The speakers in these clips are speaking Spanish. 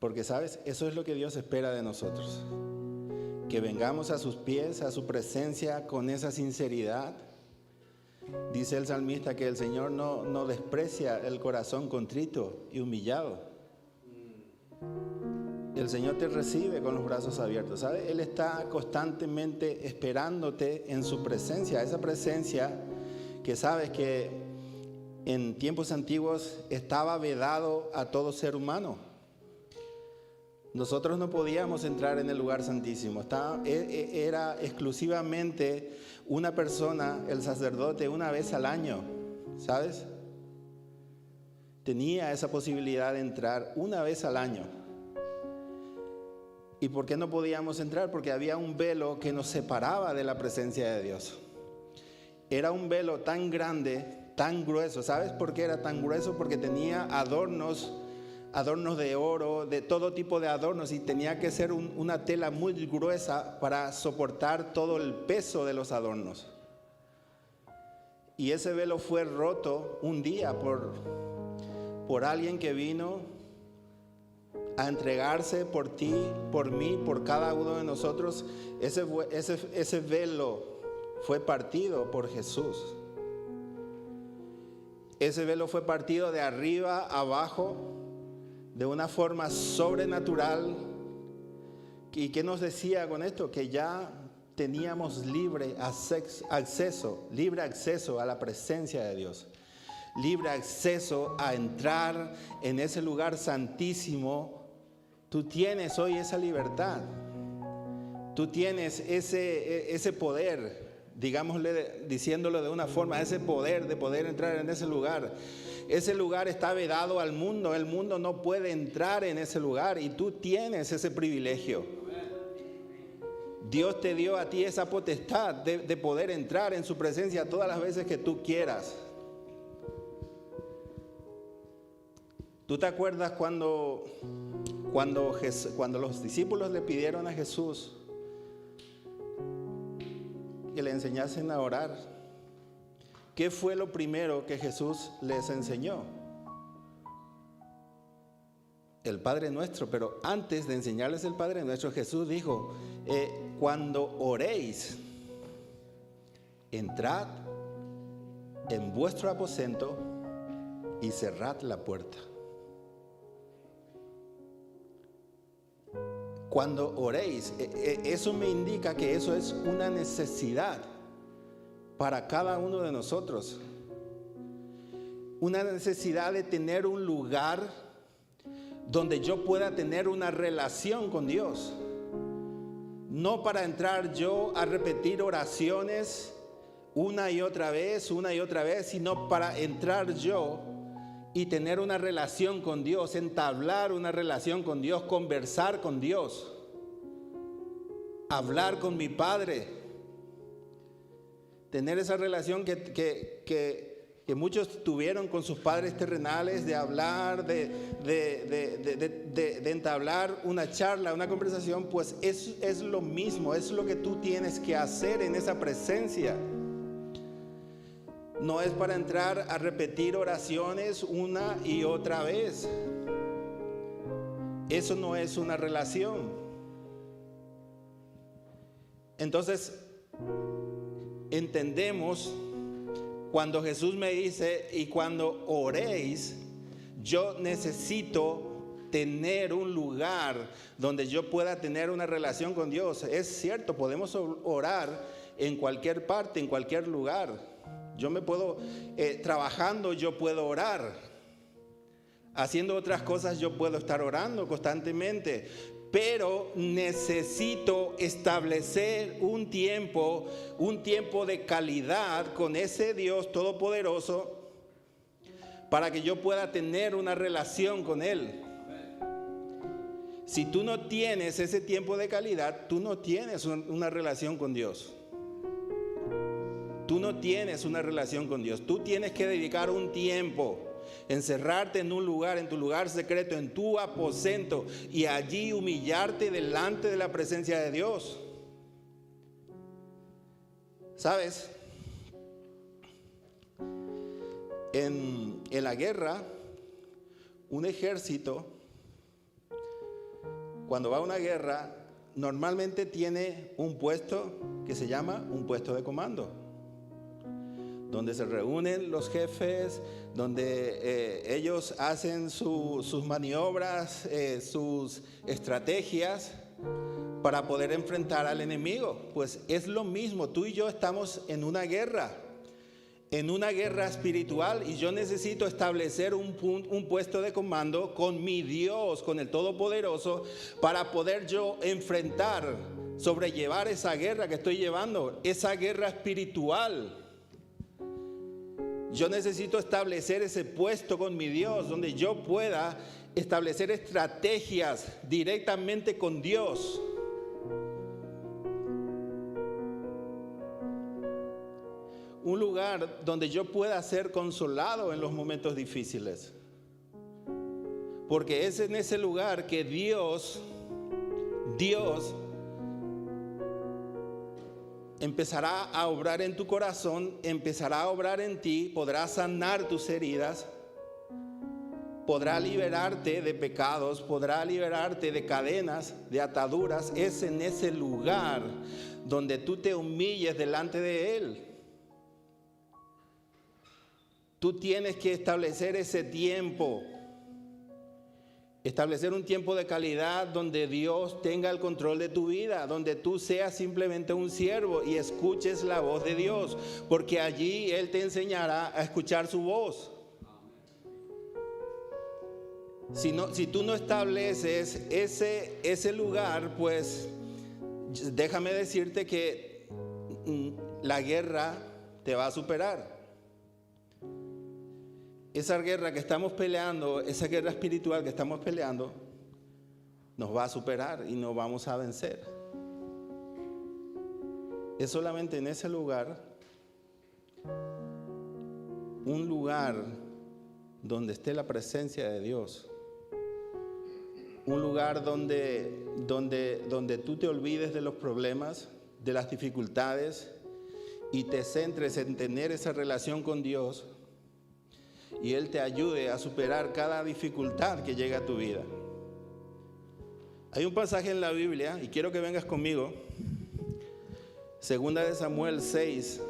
Porque, ¿sabes? Eso es lo que Dios espera de nosotros. Que vengamos a sus pies, a su presencia con esa sinceridad. Dice el salmista que el Señor no desprecia el corazón contrito y humillado. El Señor te recibe con los brazos abiertos, ¿sabes? Él está constantemente esperándote en su presencia. Esa presencia que sabes que en tiempos antiguos estaba vedado a todo ser humano. Nosotros no podíamos entrar en el lugar santísimo. Era exclusivamente una persona, el sacerdote, una vez al año, ¿sabes? Tenía esa posibilidad de entrar una vez al año. ¿Y por qué no podíamos entrar? Porque había un velo que nos separaba de la presencia de Dios. Era un velo tan grande, tan grueso. ¿Sabes por qué era tan grueso? Porque tenía adornos de oro, de todo tipo de adornos, y tenía que ser una tela muy gruesa para soportar todo el peso de los adornos. Y ese velo fue roto un día por alguien que vino a entregarse por ti, por mí, por cada uno de nosotros. Ese velo fue partido por Jesús. Ese velo fue partido de arriba a abajo, de una forma sobrenatural. ¿Y qué nos decía con esto? Que ya teníamos libre acceso a la presencia de Dios. Libre acceso a entrar en ese lugar santísimo. Tú tienes hoy esa libertad. Tú tienes ese poder, diciéndolo de una forma, ese poder de poder entrar en ese lugar. Ese lugar está vedado al mundo. El mundo no puede entrar en ese lugar y tú tienes ese privilegio. Dios te dio a ti esa potestad de poder entrar en su presencia todas las veces que tú quieras. ¿Tú te acuerdas cuando los discípulos le pidieron a Jesús que le enseñasen a orar? ¿Qué fue lo primero que Jesús les enseñó? El Padre Nuestro. Pero antes de enseñarles el Padre Nuestro, Jesús dijo, cuando oréis, entrad en vuestro aposento y cerrad la puerta. Cuando oréis, eso me indica que eso es una necesidad para cada uno de nosotros. Una necesidad de tener un lugar donde yo pueda tener una relación con Dios. No para entrar yo a repetir oraciones una y otra vez, sino para entrar yo y tener una relación con Dios, entablar una relación con Dios, conversar con Dios, hablar con mi Padre, tener esa relación que muchos tuvieron con sus padres terrenales, de hablar, de entablar una charla, una conversación. Pues es lo mismo, es lo que tú tienes que hacer en esa presencia. No es para entrar a repetir oraciones una y otra vez. Eso no es una relación. Entonces, entendemos cuando Jesús me dice, y cuando oréis, yo necesito tener un lugar donde yo pueda tener una relación con Dios. Es cierto, podemos orar en cualquier parte, en cualquier lugar. Yo me puedo, trabajando yo puedo orar, haciendo otras cosas yo puedo estar orando constantemente, pero necesito establecer un tiempo de calidad con ese Dios todopoderoso para que yo pueda tener una relación con Él. Si tú no tienes ese tiempo de calidad, tú no tienes una relación con Dios. Tú no tienes una relación con Dios. Tú tienes que dedicar un tiempo, encerrarte en un lugar, en tu lugar secreto, en tu aposento, y allí humillarte delante de la presencia de Dios. ¿Sabes? En la guerra, un ejército cuando va a una guerra, normalmente tiene un puesto que se llama un puesto de comando, donde se reúnen los jefes, donde ellos hacen sus maniobras, sus estrategias para poder enfrentar al enemigo. Pues es lo mismo, tú y yo estamos en una guerra espiritual, y yo necesito establecer un puesto de comando con mi Dios, con el Todopoderoso, para poder yo enfrentar, sobrellevar esa guerra que estoy llevando, esa guerra espiritual. Yo necesito establecer ese puesto con mi Dios, donde yo pueda establecer estrategias directamente con Dios. Un lugar donde yo pueda ser consolado en los momentos difíciles. Porque es en ese lugar que Dios empezará a obrar en tu corazón, empezará a obrar en ti, podrá sanar tus heridas, podrá liberarte de pecados, podrá liberarte de cadenas, de ataduras. Es en ese lugar donde tú te humilles delante de Él. Tú tienes que establecer ese tiempo, establecer un tiempo de calidad donde Dios tenga el control de tu vida, donde tú seas simplemente un siervo y escuches la voz de Dios, porque allí Él te enseñará a escuchar su voz. Si tú no estableces ese lugar, pues déjame decirte que la guerra te va a superar. Esa guerra que estamos peleando, esa guerra espiritual que estamos peleando, nos va a superar y nos vamos a vencer. Es solamente en ese lugar, un lugar donde esté la presencia de Dios, un lugar donde tú te olvides de los problemas, de las dificultades, y te centres en tener esa relación con Dios, y Él te ayude a superar cada dificultad que llega a tu vida. Hay un pasaje en la Biblia, y quiero que vengas conmigo, 2 de Samuel 6.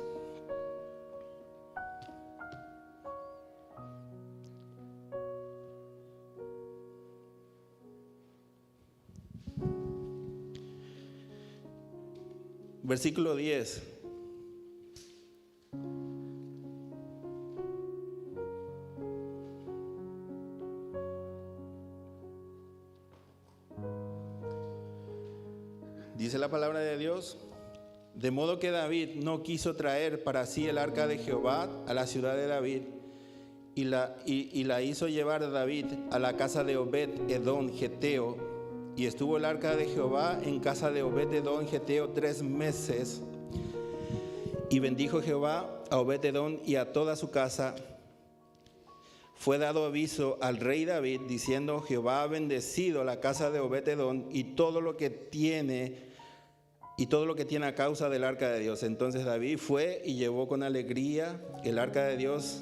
Versículo 10. Dice la palabra de Dios: de modo que David no quiso traer para sí el arca de Jehová a la ciudad de David, y la hizo llevar David a la casa de Obed-edom geteo, y estuvo el arca de Jehová en casa de Obed-edom geteo 3 meses. Y bendijo Jehová a Obed-edom y a toda su casa. Fue dado aviso al rey David diciendo: Jehová ha bendecido la casa de Obed-edom y todo lo que tiene a causa del arca de Dios. Entonces David fue y llevó con alegría el arca de Dios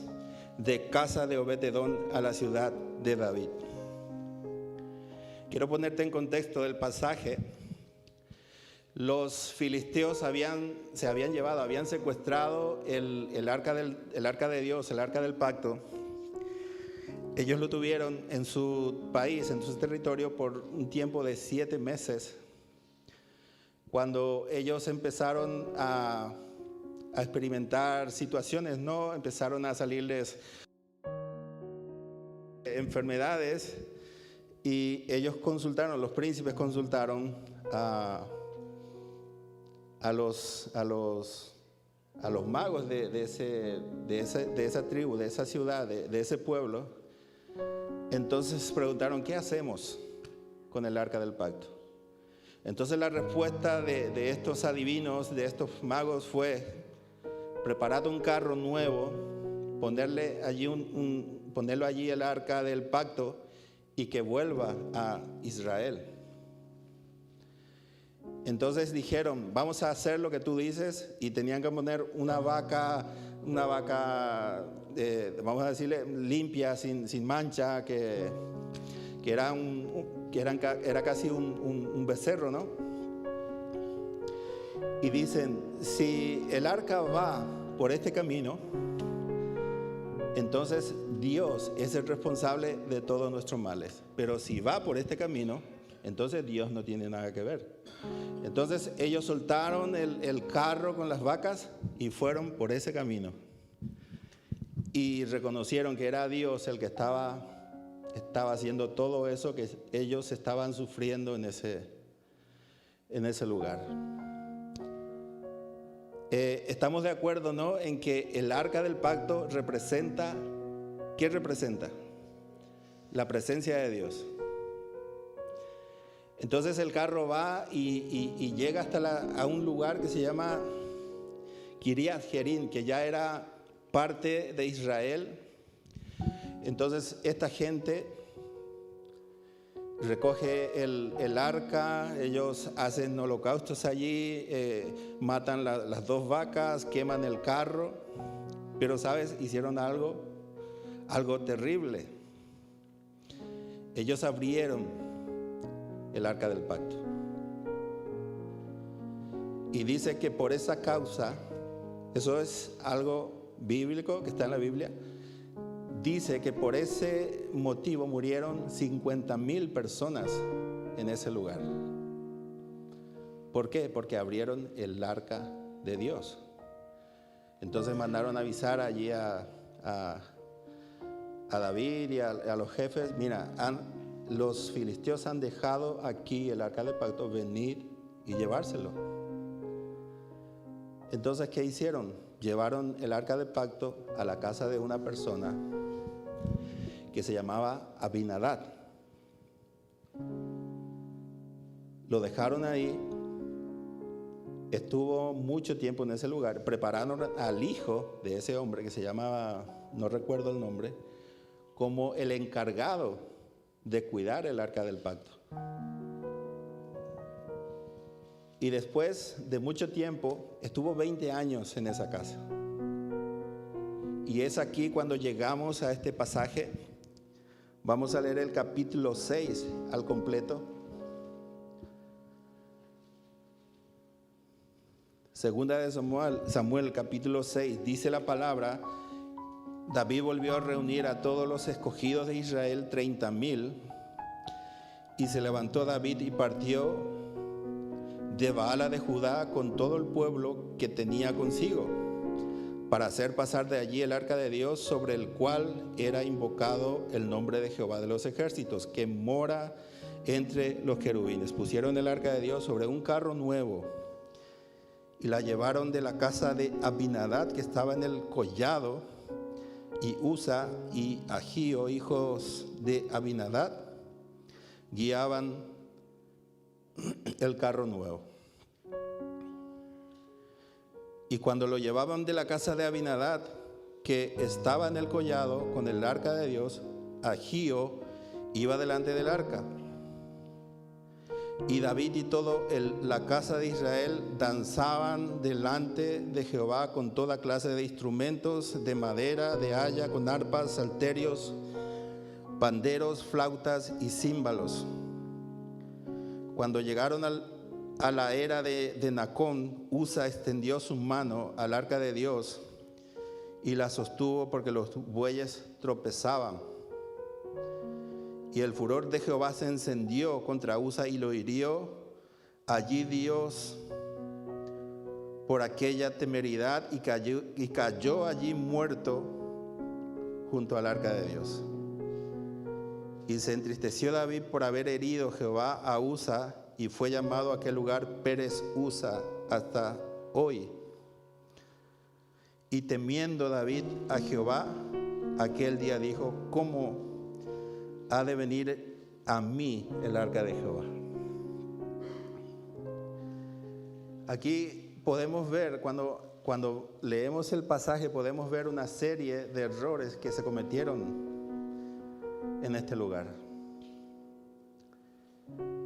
de casa de Obed-edom a la ciudad de David. Quiero ponerte en contexto del pasaje. Los filisteos habían secuestrado el arca de Dios, el arca del pacto. Ellos lo tuvieron en su país, en su territorio, por un tiempo de 7 meses. Cuando ellos empezaron a experimentar situaciones, ¿no? Empezaron a salirles enfermedades, y ellos los príncipes consultaron a los magos de esa tribu, de esa ciudad, de ese pueblo. Entonces preguntaron: ¿qué hacemos con el arca del pacto? Entonces la respuesta de estos adivinos, de estos magos, fue: preparad un carro nuevo, ponerlo allí el arca del pacto, y que vuelva a Israel. Entonces dijeron: vamos a hacer lo que tú dices, y tenían que poner una vaca, vamos a decirle limpia, sin mancha, que era que era casi un becerro, ¿no? Y dicen, si el arca va por este camino, entonces Dios es el responsable de todos nuestros males. Pero si va por este camino, entonces Dios no tiene nada que ver. Entonces ellos soltaron el carro con las vacas y fueron por ese camino. Y reconocieron que era Dios el que estaba haciendo todo eso que ellos estaban sufriendo en ese lugar. Estamos de acuerdo, ¿no?, en que el arca del pacto representa, ¿qué representa? La presencia de Dios. Entonces el carro va y llega hasta a un lugar que se llama Kiriat Jearim, que ya era parte de Israel. Entonces esta gente recoge el arca, ellos hacen holocaustos allí, matan las 2 vacas, queman el carro, pero ¿sabes? Hicieron algo terrible. Ellos abrieron el arca del pacto. Y dice que por esa causa, eso es algo bíblico que está en la Biblia, dice que por ese motivo murieron 50,000 personas en ese lugar. ¿Por qué? Porque abrieron el arca de Dios. Entonces mandaron a avisar allí a David y a los jefes, mira, los filisteos han dejado aquí el arca del pacto, venir y llevárselo. Entonces, ¿qué hicieron? Llevaron el arca del pacto a la casa de una persona que se llamaba Abinadab. Lo dejaron ahí, estuvo mucho tiempo en ese lugar, prepararon al hijo de ese hombre que se llamaba, no recuerdo el nombre, como el encargado de cuidar el arca del pacto. Y después de mucho tiempo, estuvo 20 años en esa casa. Y es aquí cuando llegamos a este pasaje. Vamos a leer el capítulo 6 al completo. Segunda de Samuel, capítulo 6, dice la palabra: David volvió a reunir a todos los escogidos de Israel, 30,000, y se levantó David y partió de Baala de Judá con todo el pueblo que tenía consigo, para hacer pasar de allí el arca de Dios, sobre el cual era invocado el nombre de Jehová de los ejércitos, que mora entre los querubines. Pusieron el arca de Dios sobre un carro nuevo y la llevaron de la casa de Abinadab, que estaba en el collado, y Usa y Ahío, hijos de Abinadab, guiaban el carro nuevo. Y cuando lo llevaban de la casa de Abinadab, que estaba en el collado con el arca de Dios, Ahío iba delante del arca. Y David y toda la casa de Israel danzaban delante de Jehová con toda clase de instrumentos de madera, de haya, con arpas, salterios, panderos, flautas y címbalos. Cuando llegaron a la era de Nacón, Usa extendió su mano al arca de Dios y la sostuvo porque los bueyes tropezaban. Y el furor de Jehová se encendió contra Usa y lo hirió allí Dios por aquella temeridad, y cayó allí muerto junto al arca de Dios. Y se entristeció David por haber herido Jehová a Usa, y fue llamado aquel lugar Pérez Usa hasta hoy. Y temiendo David a Jehová, aquel día dijo: ¿cómo ha de venir a mí el arca de Jehová? Aquí podemos ver, cuando leemos el pasaje, podemos ver una serie de errores que se cometieron en este lugar.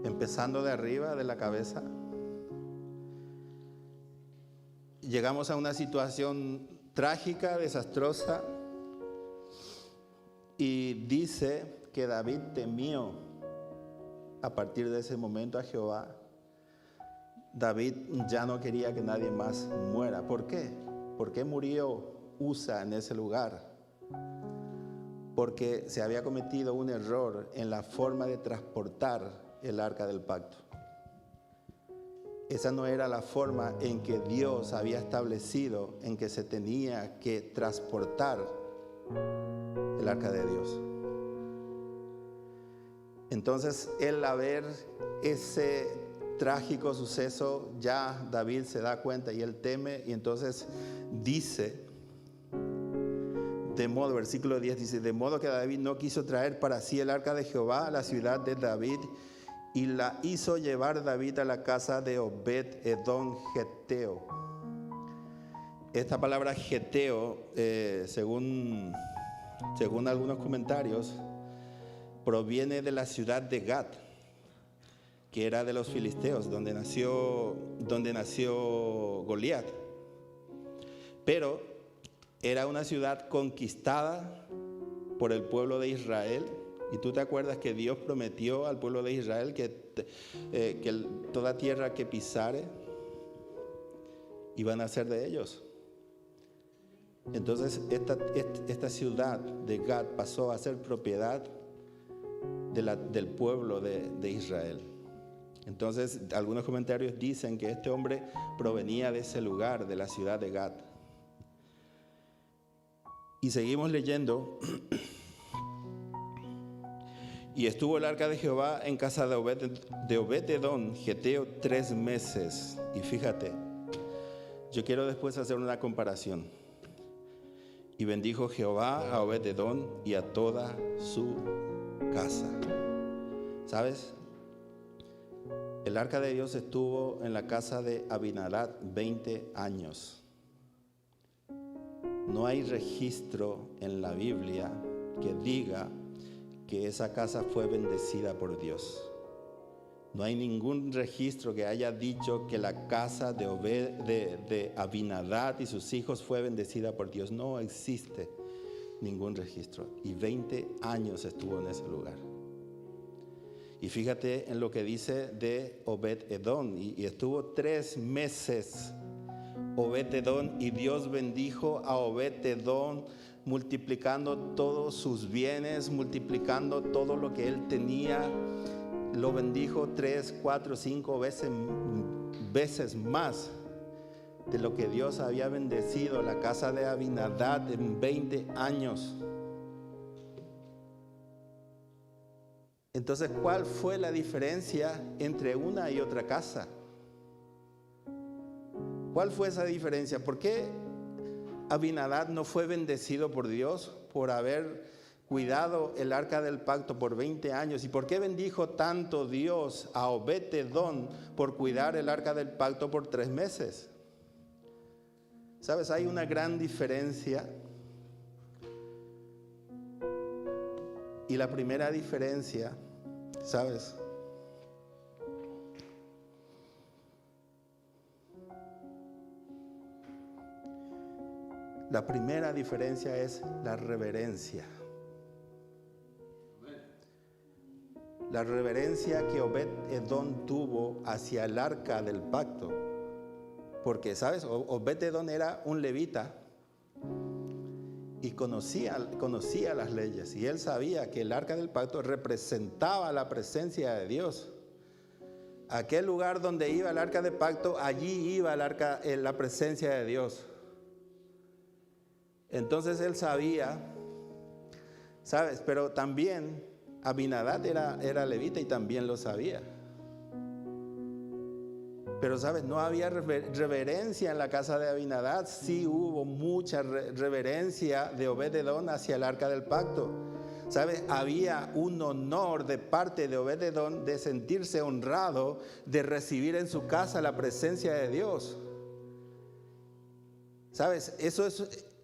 Empezando de arriba, de la cabeza, llegamos a una situación trágica, desastrosa, y dice que David temió a partir de ese momento a Jehová, David ya no quería que nadie más muera. ¿Por qué? ¿Por qué murió Usa en ese lugar? Porque se había cometido un error en la forma de transportar el arca del pacto. Esa no era la forma en que Dios había establecido en que se tenía que transportar el arca de Dios. Entonces, al ver ese trágico suceso, ya David se da cuenta y él teme, y entonces dice, versículo 10 dice, de modo que David no quiso traer para sí el arca de Jehová a la ciudad de David, y la hizo llevar David a la casa de Obed-Edom Geteo. Esta palabra Geteo, según algunos comentarios, proviene de la ciudad de Gat, que era de los filisteos, donde nació Goliat. Pero era una ciudad conquistada por el pueblo de Israel. Y tú te acuerdas que Dios prometió al pueblo de Israel que toda tierra que pisare iban a ser de ellos. Entonces esta ciudad de Gat pasó a ser propiedad del pueblo de Israel. Entonces algunos comentarios dicen que este hombre provenía de ese lugar, de la ciudad de Gat. Y seguimos leyendo. Y estuvo el arca de Jehová en casa de Obed-Edom Geteo 3 meses. Y fíjate, yo quiero después hacer una comparación. Y bendijo Jehová a Obed-Edom y a toda su casa. ¿Sabes? El arca de Dios estuvo en la casa de Abinadab 20 años. No hay registro en la Biblia que diga que esa casa fue bendecida por Dios. No hay ningún registro que haya dicho que la casa de Abinadab y sus hijos fue bendecida por Dios. No existe ningún registro. Y 20 años estuvo en ese lugar. Y fíjate en lo que dice de Obed-Edom. Y estuvo 3 meses Obed-Edom, y Dios bendijo a Obed-Edom, multiplicando todos sus bienes, multiplicando todo lo que él tenía. Lo bendijo 3, 4, 5 veces más de lo que Dios había bendecido la casa de Abinadab en 20 años. Entonces, ¿cuál fue la diferencia entre una y otra casa? ¿Cuál fue esa diferencia? ¿Por qué Abinadab no fue bendecido por Dios por haber cuidado el arca del pacto por 20 años? ¿Y por qué bendijo tanto Dios a Obed-Edom por cuidar el arca del pacto por 3 meses? ¿Sabes? Hay una gran diferencia. Y la primera diferencia, ¿sabes? La primera diferencia es la reverencia. La reverencia que Obed-Edom tuvo hacia el arca del pacto. Porque, ¿sabes? Obed-Edom era un levita y conocía las leyes. Y él sabía que el arca del pacto representaba la presencia de Dios. Aquel lugar donde iba el arca del pacto, allí iba la presencia de Dios. Entonces él sabía, ¿sabes? Pero también Abinadab era levita y también lo sabía. Pero, ¿sabes? No había reverencia en la casa de Abinadab. Sí hubo mucha reverencia de Obed-Edom hacia el arca del pacto. ¿Sabes? Había un honor de parte de Obed-Edom de sentirse honrado de recibir en su casa la presencia de Dios. ¿Sabes?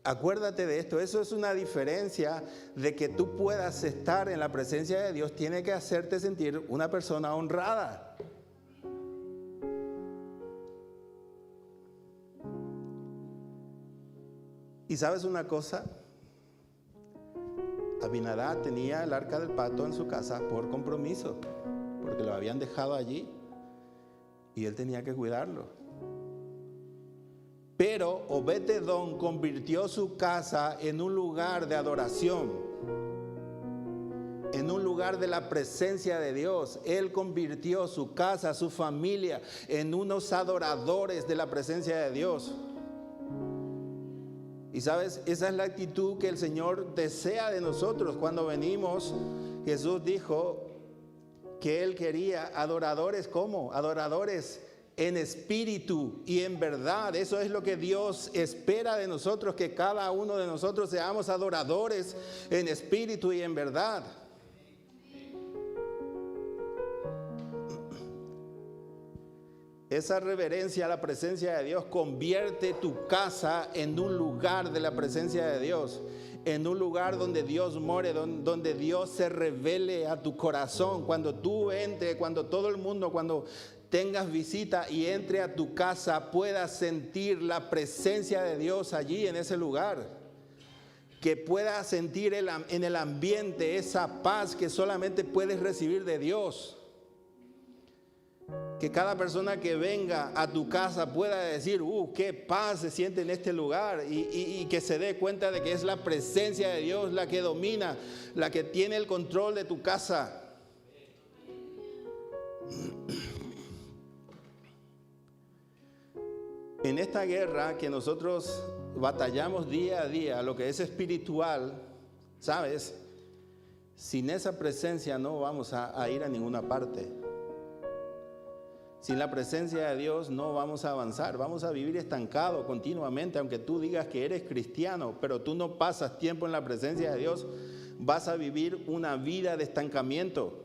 Acuérdate de esto, eso es una diferencia de que tú puedas estar en la presencia de Dios, tiene que hacerte sentir una persona honrada. Y ¿sabes una cosa? Abinadab tenía el arca del pacto en su casa por compromiso, porque lo habían dejado allí y él tenía que cuidarlo. Pero Obed-Edom convirtió su casa en un lugar de adoración, en un lugar de la presencia de Dios. Él convirtió su casa, su familia, en unos adoradores de la presencia de Dios. Y sabes, esa es la actitud que el Señor desea de nosotros. Cuando venimos, Jesús dijo que Él quería adoradores, ¿cómo? Adoradores en espíritu y en verdad. Eso es lo que Dios espera de nosotros, que cada uno de nosotros seamos adoradores en espíritu y en verdad. Esa reverencia a la presencia de Dios convierte tu casa en un lugar de la presencia de Dios, en un lugar donde Dios more, donde Dios se revele a tu corazón. Cuando tú entres, cuando todo el mundo, cuando tengas visita y entre a tu casa, puedas sentir la presencia de Dios allí en ese lugar. Que puedas sentir en el ambiente esa paz que solamente puedes recibir de Dios. Que cada persona que venga a tu casa pueda decir, qué paz se siente en este lugar, y que se dé cuenta de que es la presencia de Dios la que domina, la que tiene el control de tu casa. En esta guerra que nosotros batallamos día a día, lo que es espiritual, ¿sabes? Sin esa presencia no vamos a ir a ninguna parte. Sin la presencia de Dios no vamos a avanzar, vamos a vivir estancados continuamente. Aunque tú digas que eres cristiano, pero tú no pasas tiempo en la presencia de Dios, vas a vivir una vida de estancamiento.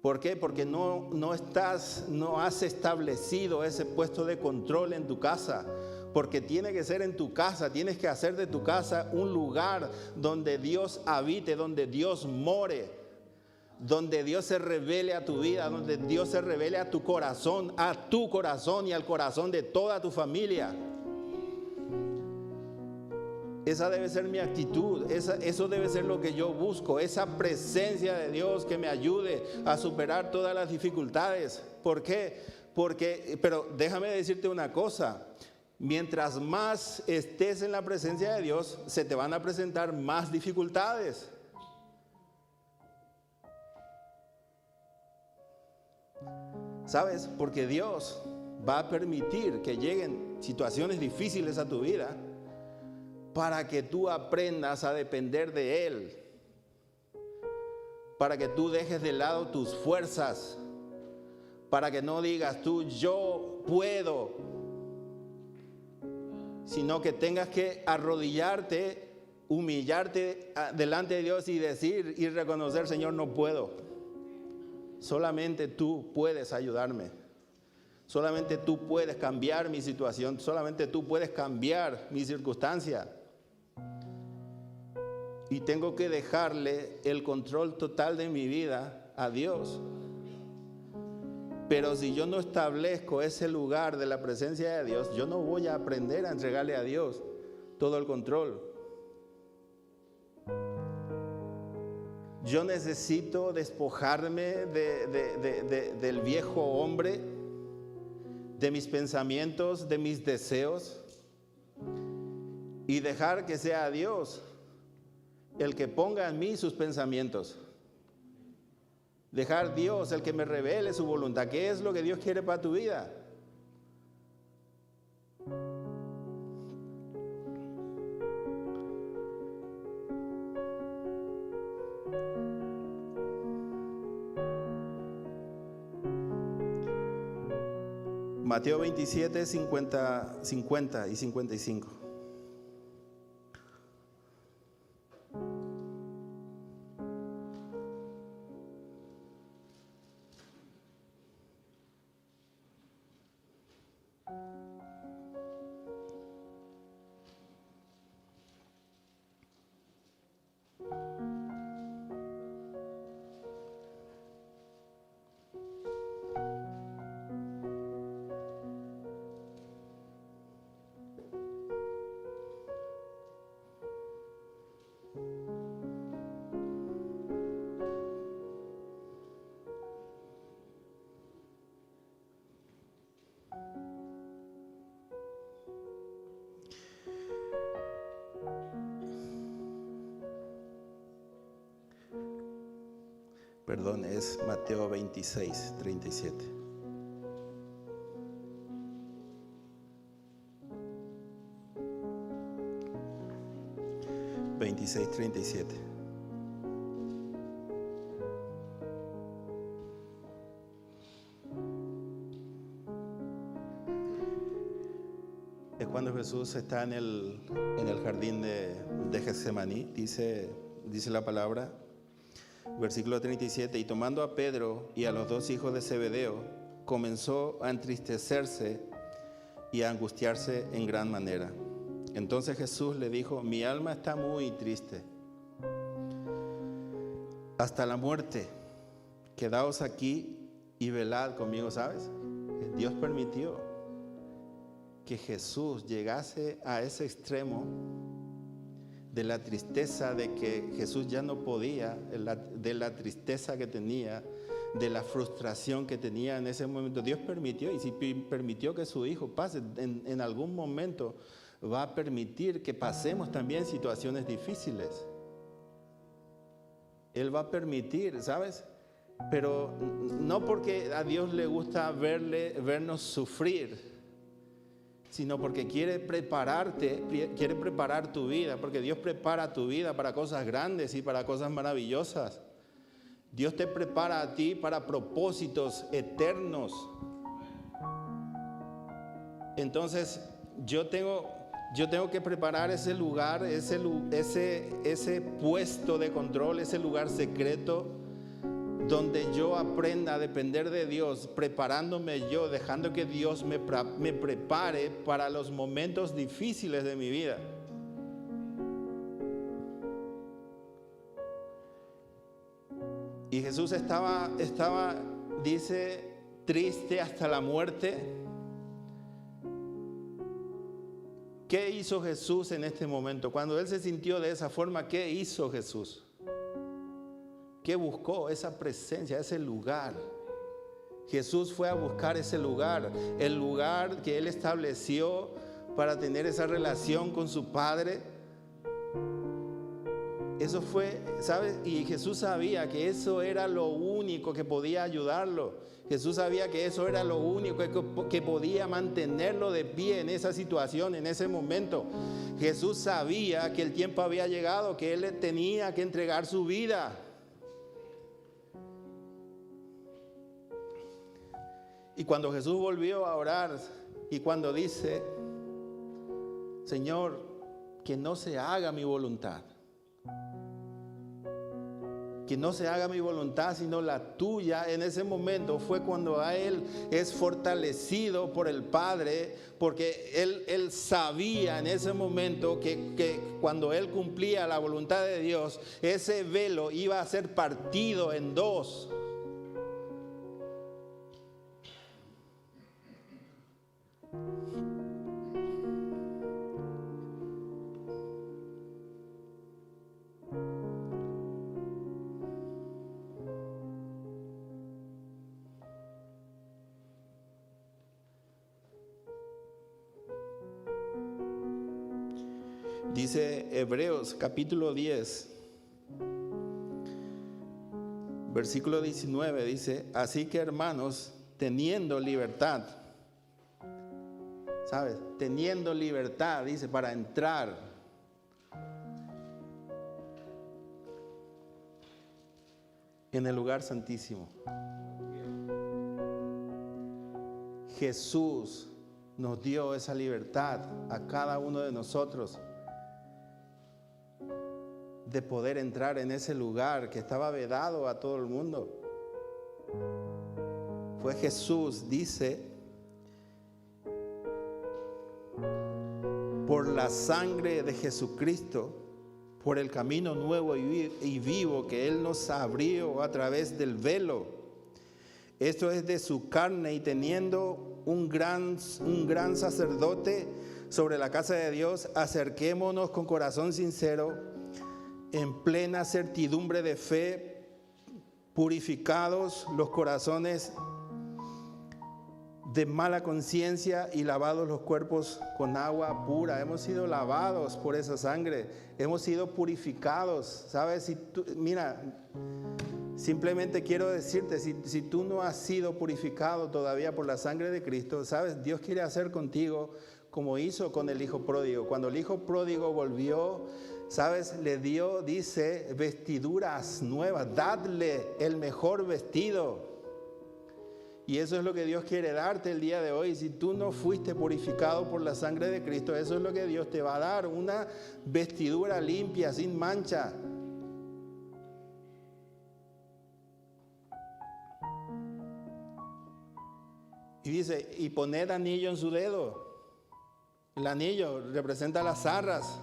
¿Por qué? Porque no has establecido ese puesto de control en tu casa. Porque tiene que ser en tu casa, tienes que hacer de tu casa un lugar donde Dios habite, donde Dios more, donde Dios se revele a tu vida, donde Dios se revele a tu corazón y al corazón de toda tu familia. Esa debe ser mi actitud, eso debe ser lo que yo busco, esa presencia de Dios que me ayude a superar todas las dificultades. ¿Por qué? Pero déjame decirte una cosa, mientras más estés en la presencia de Dios, se te van a presentar más dificultades. ¿Sabes? Porque Dios va a permitir que lleguen situaciones difíciles a tu vida para que tú aprendas a depender de Él, para que tú dejes de lado tus fuerzas, para que no digas tú, yo puedo, sino que tengas que arrodillarte, humillarte delante de Dios y decir y reconocer, Señor, no puedo. Solamente tú puedes ayudarme. Solamente tú puedes cambiar mi situación. Solamente tú puedes cambiar mi circunstancia. Y tengo que dejarle el control total de mi vida a Dios. Pero si yo no establezco ese lugar de la presencia de Dios, yo no voy a aprender a entregarle a Dios todo el control. Yo necesito despojarme del viejo hombre, de mis pensamientos, de mis deseos, y dejar que sea Dios el que ponga en mí sus pensamientos. Dejar Dios el que me revele su voluntad. ¿Qué es lo que Dios quiere para tu vida? Mateo 27, 50 y 55. Perdón, es Mateo 26, 37. Es cuando Jesús está en el jardín de Getsemaní, dice la palabra, versículo 37, y tomando a Pedro y a los dos hijos de Zebedeo, comenzó a entristecerse y a angustiarse en gran manera. Entonces Jesús le dijo: mi alma está muy triste, hasta la muerte. Quedaos aquí y velad conmigo. ¿Sabes? Dios permitió que Jesús llegase a ese extremo de la tristeza, de que Jesús ya no podía, de la tristeza que tenía, de la frustración que tenía en ese momento. Dios permitió, y si permitió que su hijo pase, en algún momento va a permitir que pasemos también situaciones difíciles. Él va a permitir, ¿sabes? Pero no porque a Dios le gusta vernos sufrir, sino porque quiere prepararte, quiere preparar tu vida, porque Dios prepara tu vida para cosas grandes y para cosas maravillosas. Dios te prepara a ti para propósitos eternos. Entonces, yo tengo que preparar ese lugar, ese puesto de control, ese lugar secreto, donde yo aprenda a depender de Dios, preparándome yo, dejando que Dios me prepare para los momentos difíciles de mi vida. Y Jesús estaba, dice, triste hasta la muerte. ¿Qué hizo Jesús en este momento? Cuando Él se sintió de esa forma, ¿qué hizo Jesús? ¿Qué buscó? Esa presencia, ese lugar. Jesús fue a buscar ese lugar, el lugar que Él estableció para tener esa relación con su Padre. Eso fue, ¿sabes? Y Jesús sabía que eso era lo único que podía ayudarlo. Jesús sabía que eso era lo único que podía mantenerlo de pie en esa situación, en ese momento. Jesús sabía que el tiempo había llegado, que Él tenía que entregar su vida. Y cuando Jesús volvió a orar, y cuando dice: Señor, que no se haga mi voluntad, que no se haga mi voluntad sino la tuya, en ese momento fue cuando a Él es fortalecido por el Padre, porque Él sabía en ese momento que cuando Él cumplía la voluntad de Dios, ese velo iba a ser partido en dos. Dice Hebreos capítulo 10, versículo 19, dice: así que, hermanos, teniendo libertad, ¿sabes? Teniendo libertad, dice, para entrar en el lugar santísimo. Jesús nos dio esa libertad a cada uno de nosotros de poder entrar en ese lugar que estaba vedado a todo el mundo. Fue Jesús, dice, por la sangre de Jesucristo, por el camino nuevo y vivo que Él nos abrió a través del velo. Esto es de su carne, y teniendo un gran sacerdote sobre la casa de Dios, acerquémonos con corazón sincero, en plena certidumbre de fe, purificados los corazones de mala conciencia y lavados los cuerpos con agua pura. Hemos sido lavados por esa sangre, hemos sido purificados. ¿Sabes? Si simplemente quiero decirte, si tú no has sido purificado todavía por la sangre de Cristo, ¿sabes? Dios quiere hacer contigo como hizo con el hijo pródigo. Cuando el hijo pródigo volvió, ¿sabes? Le dio, dice, vestiduras nuevas. Dadle el mejor vestido. Y eso es lo que Dios quiere darte el día de hoy. Si tú no fuiste purificado por la sangre de Cristo, eso es lo que Dios te va a dar. Una vestidura limpia, sin mancha. Y dice, y poned anillo en su dedo. El anillo representa las arras.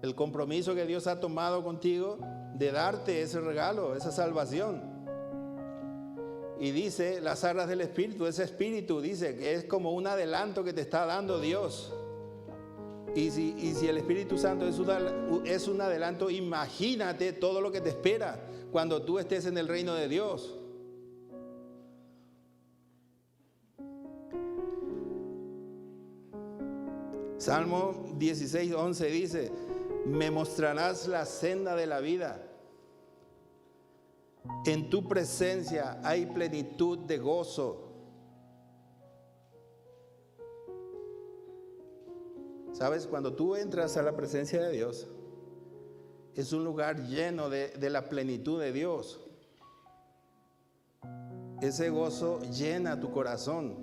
El compromiso que Dios ha tomado contigo de darte ese regalo, esa salvación. Y dice, las arras del Espíritu, ese Espíritu, dice que es como un adelanto que te está dando Dios. Y si el Espíritu Santo es un adelanto, imagínate todo lo que te espera cuando tú estés en el reino de Dios. Salmo 16:11 dice, me mostrarás la senda de la vida. En tu presencia hay plenitud de gozo. ¿Sabes? Cuando tú entras a la presencia de Dios, es un lugar lleno de la plenitud de Dios. Ese gozo llena tu corazón.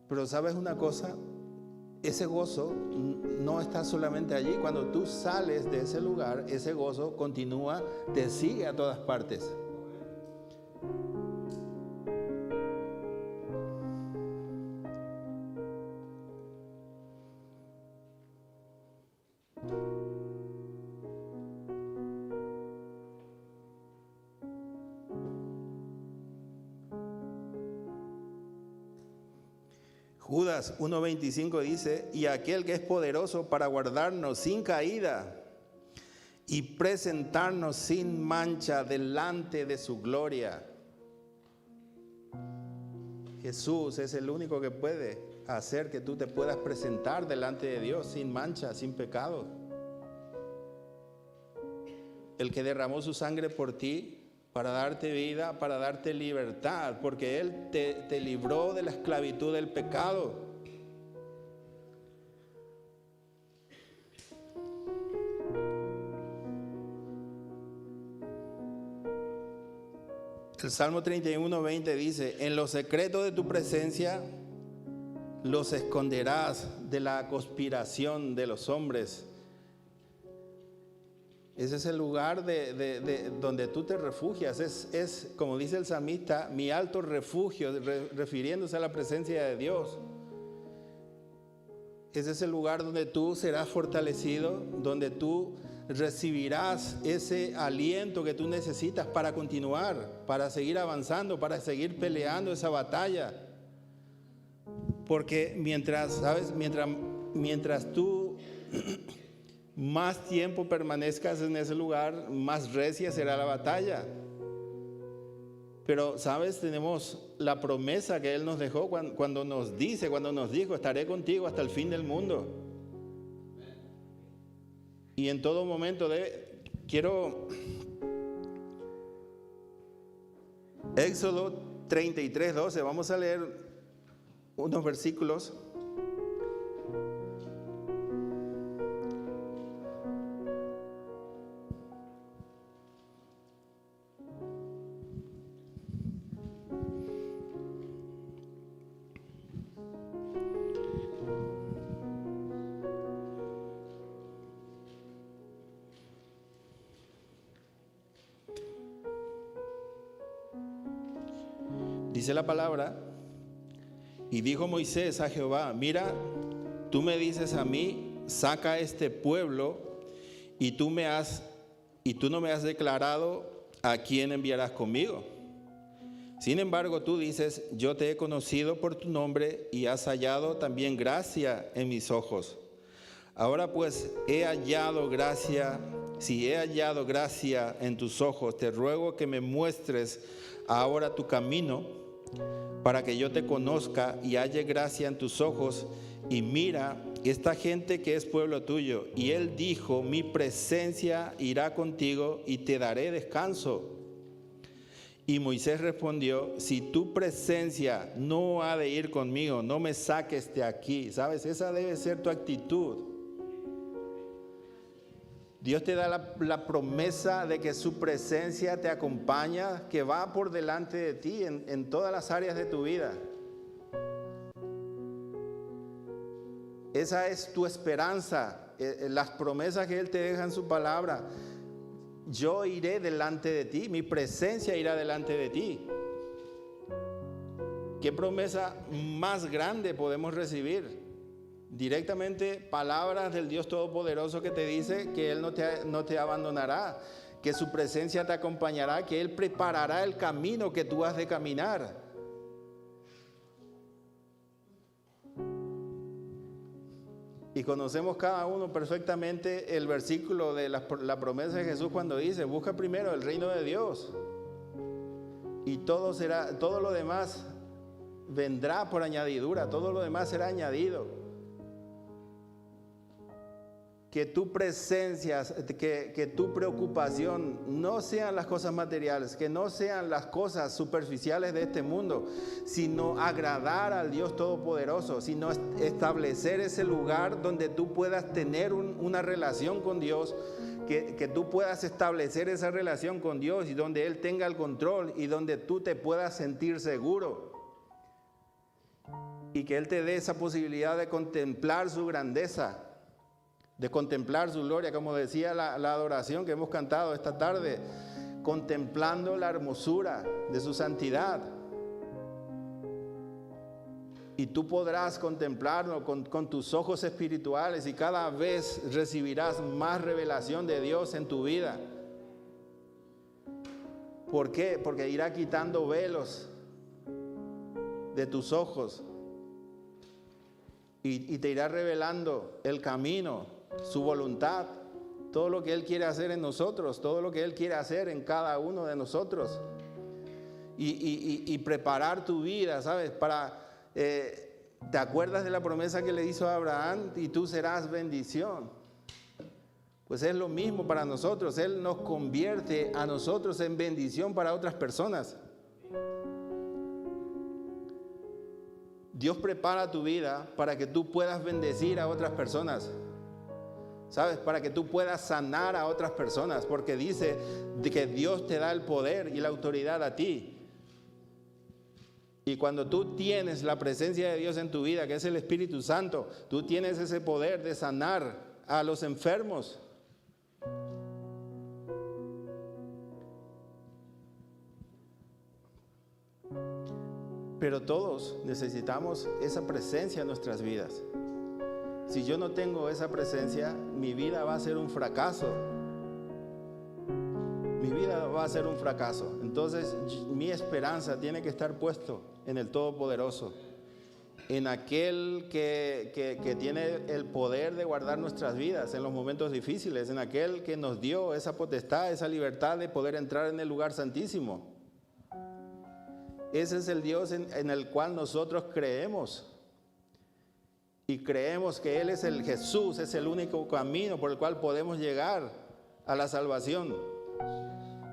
Pero ¿sabes una cosa? Ese gozo no está solamente allí. Cuando tú sales de ese lugar, ese gozo continúa, te sigue a todas partes. Judas 1:25 dice, y aquel que es poderoso para guardarnos sin caída y presentarnos sin mancha delante de su gloria. Jesús es el único que puede hacer que tú te puedas presentar delante de Dios sin mancha, sin pecado. El que derramó su sangre por ti para darte vida, para darte libertad, porque Él te libró de la esclavitud del pecado. El Salmo 31:20 dice, en lo secreto de tu presencia los esconderás de la conspiración de los hombres. Ese es el lugar donde tú te refugias. Es, como dice el salmista, mi alto refugio, refiriéndose a la presencia de Dios. Ese es el lugar donde tú serás fortalecido, donde tú recibirás ese aliento que tú necesitas para continuar, para seguir avanzando, para seguir peleando esa batalla. Porque mientras tú más tiempo permanezcas en ese lugar, más recia será la batalla. Pero, ¿sabes? Tenemos la promesa que Él nos dejó cuando nos dijo, estaré contigo hasta el fin del mundo. Y en todo momento quiero... Éxodo 33:12, vamos a leer unos versículos. Dice la palabra, y dijo Moisés a Jehová, mira, tú me dices a mí, saca este pueblo, y tú no me has declarado a quién enviarás conmigo. Sin embargo, tú dices, yo te he conocido por tu nombre y has hallado también gracia en mis ojos. Ahora pues he hallado gracia, si he hallado gracia en tus ojos, te ruego que me muestres ahora tu camino, para que yo te conozca y halle gracia en tus ojos, y mira esta gente que es pueblo tuyo. Y él dijo, mi presencia irá contigo y te daré descanso. Y Moisés respondió, si tu presencia no ha de ir conmigo, no me saques de aquí. ¿Sabes? Esa debe ser tu actitud. Dios te da la promesa de que su presencia te acompaña, que va por delante de ti en todas las áreas de tu vida. Esa es tu esperanza, las promesas que Él te deja en su palabra. Yo iré delante de ti, mi presencia irá delante de ti. ¿Qué promesa más grande podemos recibir? Directamente palabras del Dios Todopoderoso que te dice que Él no te abandonará, que su presencia te acompañará, que Él preparará el camino que tú has de caminar. Y conocemos cada uno perfectamente el versículo de la promesa de Jesús cuando dice, busca primero el reino de Dios y todo lo demás vendrá por añadidura, todo lo demás será añadido. Que tu presencia, que tu preocupación no sean las cosas materiales, que no sean las cosas superficiales de este mundo, sino agradar al Dios Todopoderoso, sino establecer ese lugar donde tú puedas tener una relación con Dios, que tú puedas establecer esa relación con Dios y donde Él tenga el control y donde tú te puedas sentir seguro. Y que Él te dé esa posibilidad de contemplar su grandeza, de contemplar su gloria, como decía la adoración que hemos cantado esta tarde, contemplando la hermosura de su santidad. Y tú podrás contemplarlo con tus ojos espirituales y cada vez recibirás más revelación de Dios en tu vida. ¿Por qué? Porque irá quitando velos de tus ojos y te irá revelando el camino, su voluntad, todo lo que Él quiere hacer en nosotros, todo lo que Él quiere hacer en cada uno de nosotros. Y preparar tu vida, ¿sabes? ¿Te acuerdas de la promesa que le hizo a Abraham? Y tú serás bendición. Pues es lo mismo para nosotros. Él nos convierte a nosotros en bendición para otras personas. Dios prepara tu vida para que tú puedas bendecir a otras personas. ¿Sabes? Para que tú puedas sanar a otras personas, porque dice que Dios te da el poder y la autoridad a ti. Y cuando tú tienes la presencia de Dios en tu vida, que es el Espíritu Santo, tú tienes ese poder de sanar a los enfermos. Pero todos necesitamos esa presencia en nuestras vidas. Si yo no tengo esa presencia, mi vida va a ser un fracaso. Mi vida va a ser un fracaso. Entonces, mi esperanza tiene que estar puesto en el Todopoderoso, en aquel que tiene el poder de guardar nuestras vidas en los momentos difíciles, en aquel que nos dio esa potestad, esa libertad de poder entrar en el lugar santísimo. Ese es el Dios en el cual nosotros creemos. Y creemos que Él es el Jesús, es el único camino por el cual podemos llegar a la salvación,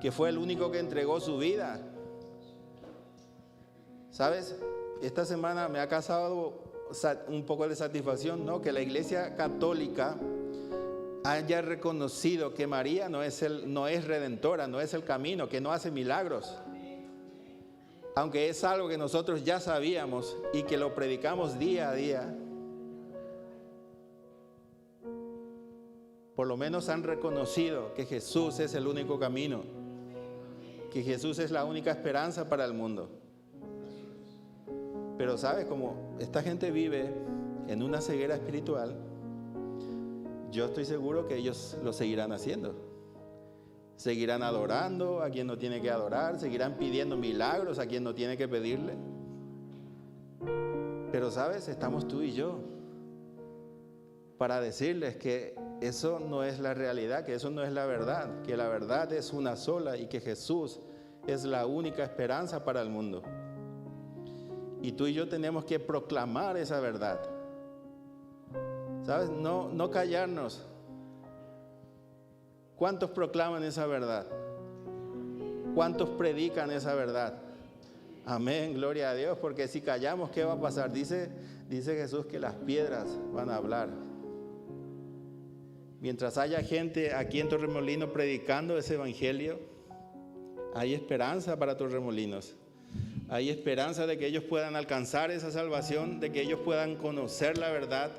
que fue el único que entregó su vida. ¿Sabes? Esta semana me ha causado un poco de satisfacción, ¿no? Que la Iglesia Católica haya reconocido que María no es redentora, no es el camino, que no hace milagros. Aunque es algo que nosotros ya sabíamos y que lo predicamos día a día. Por lo menos han reconocido que Jesús es el único camino, que Jesús es la única esperanza para el mundo. Pero sabes, como esta gente vive en una ceguera espiritual, yo estoy seguro que ellos lo seguirán haciendo. Seguirán adorando a quien no tiene que adorar, seguirán pidiendo milagros a quien no tiene que pedirle. Pero sabes, estamos tú y yo para decirles que eso no es la realidad, que eso no es la verdad, que la verdad es una sola y que Jesús es la única esperanza para el mundo. Y tú y yo tenemos que proclamar esa verdad. ¿Sabes? No callarnos. ¿Cuántos proclaman esa verdad? ¿Cuántos predican esa verdad? Amén, gloria a Dios, porque si callamos, ¿qué va a pasar? Dice Jesús que las piedras van a hablar. Mientras haya gente aquí en Torremolinos predicando ese evangelio, hay esperanza para Torremolinos. Hay esperanza de que ellos puedan alcanzar esa salvación, de que ellos puedan conocer la verdad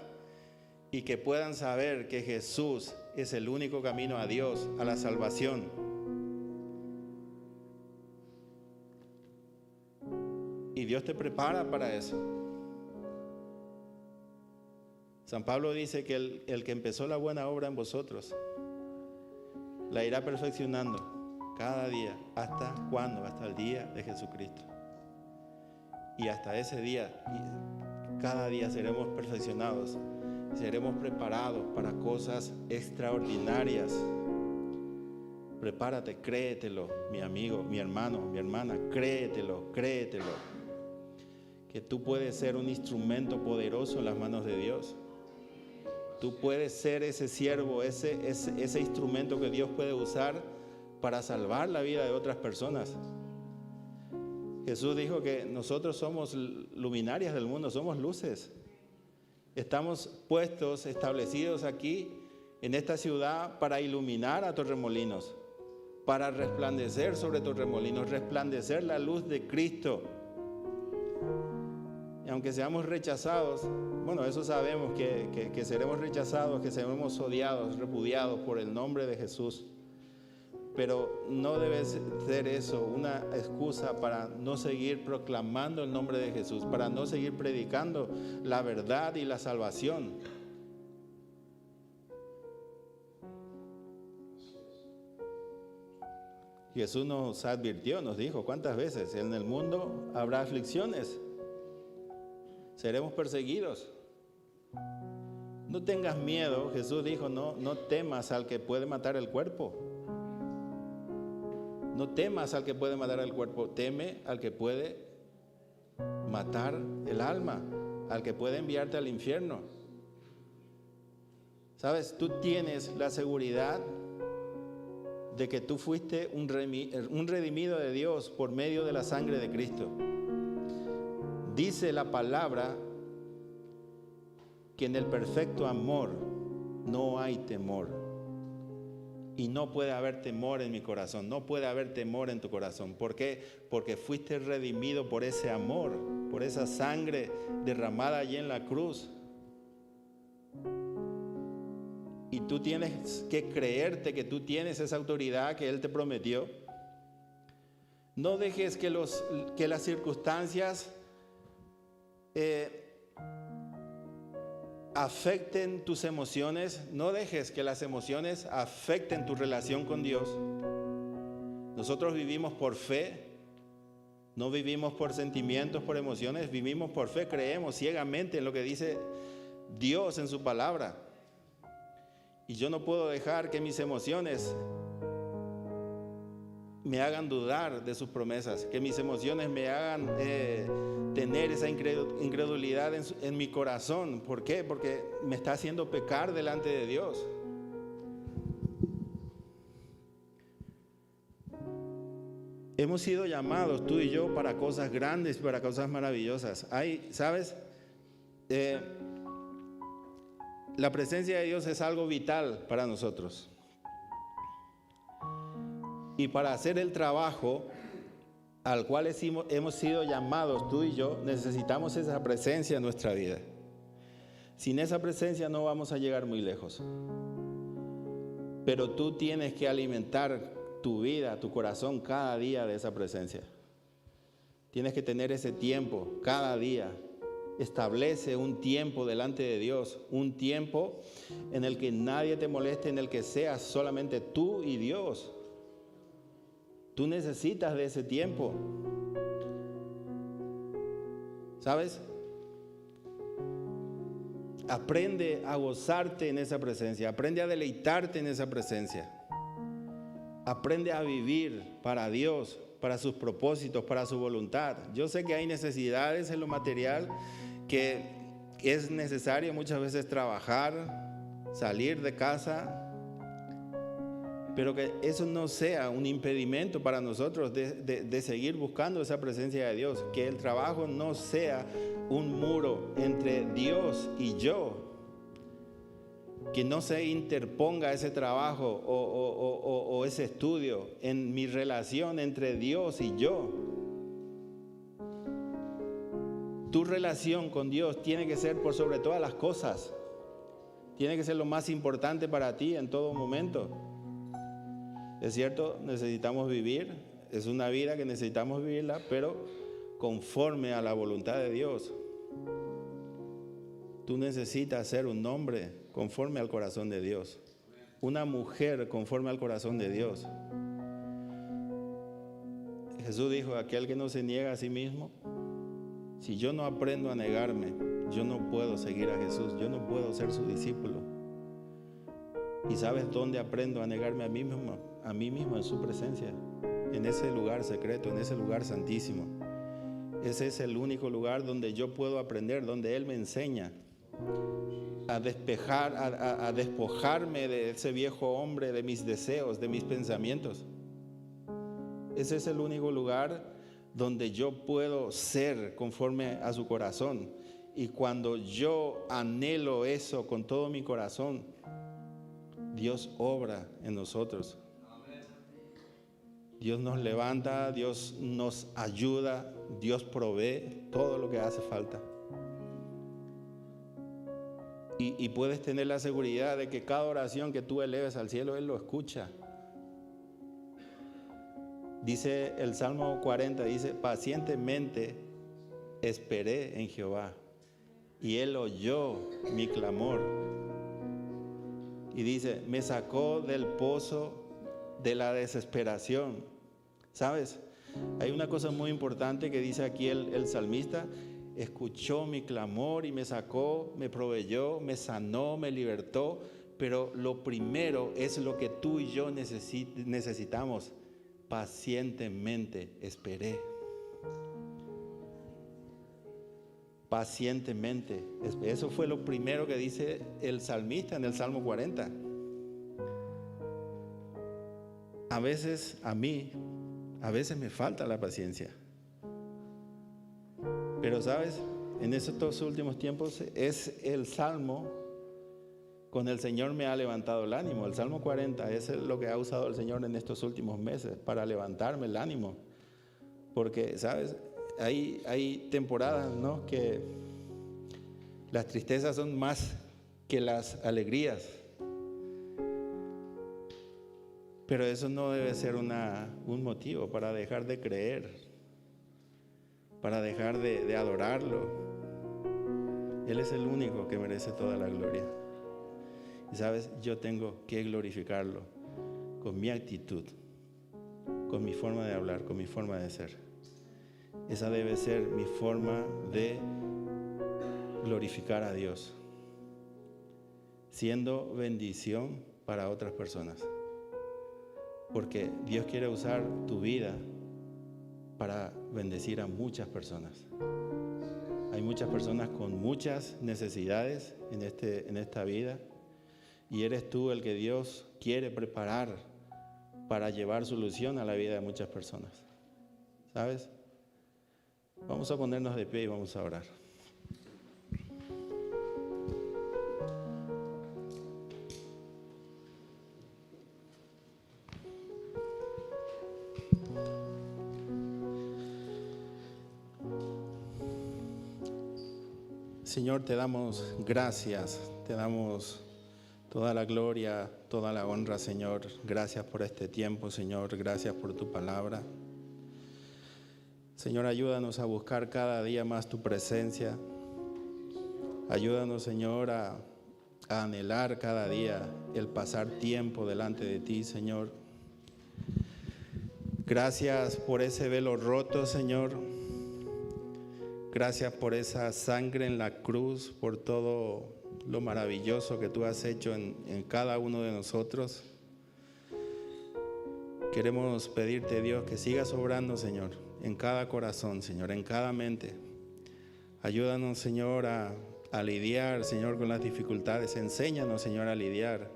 y que puedan saber que Jesús es el único camino a Dios, a la salvación. Y Dios te prepara para eso. San Pablo dice que el que empezó la buena obra en vosotros la irá perfeccionando cada día. ¿Hasta cuándo? Hasta el día de Jesucristo. Y hasta ese día, cada día seremos perfeccionados, seremos preparados para cosas extraordinarias. Prepárate, créetelo, mi amigo, mi hermano, mi hermana, créetelo. Que tú puedes ser un instrumento poderoso en las manos de Dios. Tú puedes ser ese siervo, ese instrumento que Dios puede usar para salvar la vida de otras personas. Jesús dijo que nosotros somos luminarias del mundo, somos luces. Estamos puestos, establecidos aquí en esta ciudad para iluminar a Torremolinos, para resplandecer sobre Torremolinos, resplandecer la luz de Cristo. Y aunque seamos rechazados, bueno, eso sabemos que seremos rechazados, que seremos odiados, repudiados por el nombre de Jesús. Pero no debe ser eso una excusa para no seguir proclamando el nombre de Jesús, para no seguir predicando la verdad y la salvación. Jesús nos advirtió, nos dijo, ¿cuántas veces? En el mundo habrá aflicciones. Seremos perseguidos. No tengas miedo, Jesús dijo, no temas al que puede matar el cuerpo. No temas al que puede matar el cuerpo, teme al que puede matar el alma, al que puede enviarte al infierno. ¿Sabes? Tú tienes la seguridad de que tú fuiste un redimido de Dios por medio de la sangre de Cristo. Dice la palabra que en el perfecto amor no hay temor. Y no puede haber temor en mi corazón, no puede haber temor en tu corazón. ¿Por qué? Porque fuiste redimido por ese amor, por esa sangre derramada allí en la cruz. Y tú tienes que creerte que tú tienes esa autoridad que Él te prometió. No dejes que las circunstancias afecten tus emociones. No dejes que las emociones afecten tu relación con Dios. Nosotros vivimos por fe, no vivimos por sentimientos, por emociones, vivimos por fe, creemos ciegamente en lo que dice Dios en su palabra. Y yo no puedo dejar que mis emociones me hagan dudar de sus promesas, que mis emociones me hagan tener esa incredulidad en mi corazón. ¿Por qué? Porque me está haciendo pecar delante de Dios. Hemos sido llamados, tú y yo, para cosas grandes, para cosas maravillosas. ¿Sabes? La presencia de Dios es algo vital para nosotros. Y para hacer el trabajo al cual hemos sido llamados tú y yo, necesitamos esa presencia en nuestra vida. Sin esa presencia no vamos a llegar muy lejos. Pero tú tienes que alimentar tu vida, tu corazón cada día de esa presencia. Tienes que tener ese tiempo cada día. Establece un tiempo delante de Dios, un tiempo en el que nadie te moleste, en el que seas solamente tú y Dios. Tú necesitas de ese tiempo. ¿Sabes? Aprende a gozarte en esa presencia, aprende a deleitarte en esa presencia. Aprende a vivir para Dios, para sus propósitos, para su voluntad. Yo sé que hay necesidades en lo material que es necesario muchas veces trabajar, salir de casa, pero que eso no sea un impedimento para nosotros de seguir buscando esa presencia de Dios. Que el trabajo no sea un muro entre Dios y yo. Que no se interponga ese trabajo o ese estudio en mi relación entre Dios y yo. Tu relación con Dios tiene que ser por sobre todas las cosas. Tiene que ser lo más importante para ti en todo momento. Es cierto, necesitamos vivir, es una vida que necesitamos vivirla, pero conforme a la voluntad de Dios. Tú necesitas ser un hombre conforme al corazón de Dios, una mujer conforme al corazón de Dios. Jesús dijo, aquel que no se niega a sí mismo, si yo no aprendo a negarme, yo no puedo seguir a Jesús, yo no puedo ser su discípulo. ¿Y sabes dónde aprendo a negarme a mí mismo en su presencia? En ese lugar secreto, en ese lugar santísimo. Ese es el único lugar donde yo puedo aprender, donde Él me enseña a despojarme de ese viejo hombre, de mis deseos, de mis pensamientos. Ese es el único lugar donde yo puedo ser conforme a su corazón. Y cuando yo anhelo eso con todo mi corazón, Dios obra en nosotros. Dios nos levanta, Dios nos ayuda, Dios provee todo lo que hace falta. Y puedes tener la seguridad de que cada oración que tú eleves al cielo, Él lo escucha. Dice el Salmo 40, dice, pacientemente esperé en Jehová y Él oyó mi clamor. Y dice, me sacó del pozo de la desesperación. ¿Sabes? Hay una cosa muy importante que dice aquí el salmista, escuchó mi clamor y me sacó, me proveyó, me sanó, me libertó. Pero lo primero es lo que tú y yo necesitamos. Pacientemente esperé. Pacientemente. Eso fue lo primero que dice el salmista en el Salmo 40. A veces me falta la paciencia. Pero sabes, en estos últimos tiempos es el Salmo con el Señor me ha levantado el ánimo. El Salmo 40 es lo que ha usado el Señor en estos últimos meses para levantarme el ánimo. Porque, ¿sabes? Hay temporadas, ¿no?, que las tristezas son más que las alegrías. Pero eso no debe ser un motivo para dejar de creer, para dejar de adorarlo. Él es el único que merece toda la gloria. Y sabes, yo tengo que glorificarlo con mi actitud, con mi forma de hablar, con mi forma de ser. Esa debe ser mi forma de glorificar a Dios, siendo bendición para otras personas. Porque Dios quiere usar tu vida para bendecir a muchas personas. Hay muchas personas con muchas necesidades en esta vida, y eres tú el que Dios quiere preparar para llevar solución a la vida de muchas personas. ¿Sabes? Vamos a ponernos de pie y vamos a orar. Señor, te damos gracias, te damos toda la gloria, toda la honra, Señor. Gracias por este tiempo, Señor. Gracias por tu palabra. Señor, ayúdanos a buscar cada día más tu presencia. Ayúdanos, Señor, a anhelar cada día el pasar tiempo delante de ti, Señor. Gracias por ese velo roto, Señor. Gracias por esa sangre en la cruz, por todo lo maravilloso que tú has hecho en cada uno de nosotros. Queremos pedirte, Dios, que sigas obrando, Señor, en cada corazón, Señor, en cada mente. Ayúdanos, Señor, a a lidiar, Señor, con las dificultades. Enséñanos, Señor, a lidiar,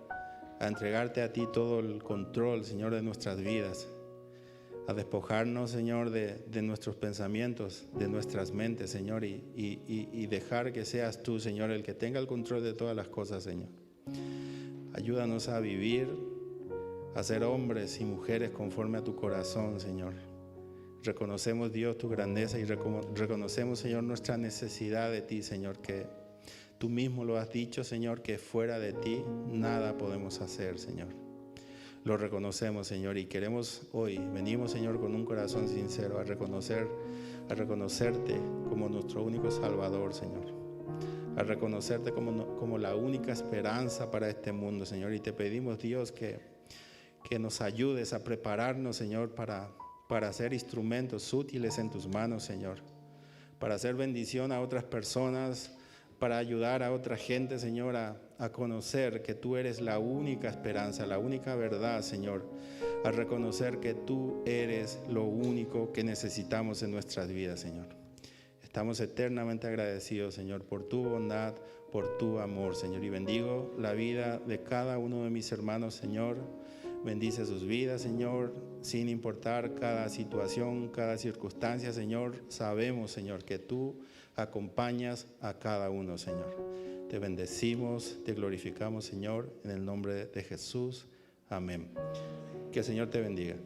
a entregarte a ti todo el control, Señor, de nuestras vidas, a despojarnos, Señor, de nuestros pensamientos, de nuestras mentes, Señor, y dejar que seas tú, Señor, el que tenga el control de todas las cosas, Señor. Ayúdanos a vivir, a ser hombres y mujeres conforme a tu corazón, Señor. Reconocemos, Dios, tu grandeza y reconocemos, Señor, nuestra necesidad de ti, Señor, que tú mismo lo has dicho, Señor, que fuera de ti nada podemos hacer, Señor. Lo reconocemos, Señor, y queremos hoy, venimos, Señor, con un corazón sincero a reconocerte como nuestro único Salvador, Señor. A reconocerte como la única esperanza para este mundo, Señor. Y te pedimos, Dios, que nos ayudes a prepararnos, Señor, para ser instrumentos útiles en tus manos, Señor. Para hacer bendición a otras personas, para ayudar a otra gente, Señor, a conocer que tú eres la única esperanza, la única verdad, Señor. A reconocer que tú eres lo único que necesitamos en nuestras vidas, Señor. Estamos eternamente agradecidos, Señor, por tu bondad, por tu amor, Señor. Y bendigo la vida de cada uno de mis hermanos, Señor. Bendice sus vidas, Señor, sin importar cada situación, cada circunstancia, Señor. Sabemos, Señor, que tú acompañas a cada uno, Señor. Te bendecimos, te glorificamos, Señor, en el nombre de Jesús. Amén. Que el Señor te bendiga.